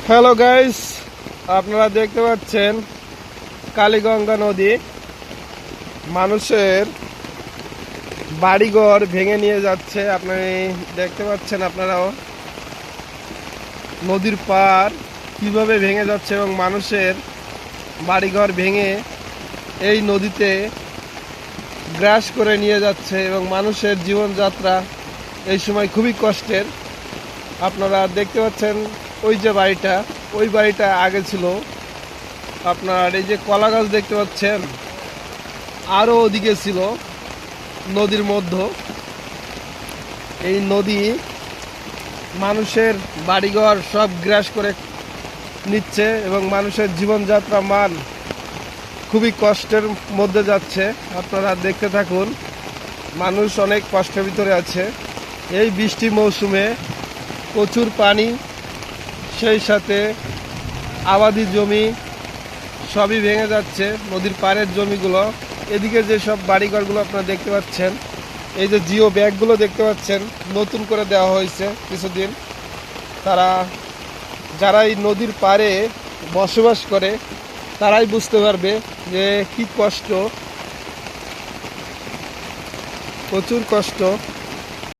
Hello guys, আপনারা দেখতে পাচ্ছেন কালীগঙ্গা নদী। মানুষের বাড়িঘর ভেঙে নিয়ে যাচ্ছে। আপনি দেখতে পাচ্ছেন, আপনারাও নদীর পার কিভাবে ভেঙে যাচ্ছে এবং মানুষের বাড়িঘর ভেঙে এই নদীতে গ্রাস করে নিয়ে যাচ্ছে এবং মানুষের জীবনযাত্রা এই সময় খুবই কষ্টের। আপনারা দেখতে পাচ্ছেন ওই যে বাড়িটা, ওই বাড়িটা আগে ছিল আপনার এই যে কলা গাছ দেখতে পাচ্ছেন, আরও ওদিকে ছিল নদীর মধ্যে। এই নদী মানুষের বাড়িঘর সব গ্রাস করে নিচ্ছে এবং মানুষের জীবনযাত্রা মান খুবই কষ্টের মধ্যে যাচ্ছে। আপনারা দেখতে থাকুন, মানুষ অনেক কষ্টের ভিতরে আছে। এই বৃষ্টি মৌসুমে প্রচুর পানি, সেই সাথে আবাদি জমি সবই ভেঙে যাচ্ছে, নদীর পাড়ের জমিগুলো। এদিকে যে সব বাড়িঘরগুলো আপনারা দেখতে পাচ্ছেন, এই যে জিও ব্যাগগুলো দেখতে পাচ্ছেন, নতুন করে দেওয়া হয়েছে কিছুদিন। যারা এই নদীর পাড়ে বসবাস করে তারাই বুঝতে পারবে যে কি কষ্ট, প্রচুর কষ্ট।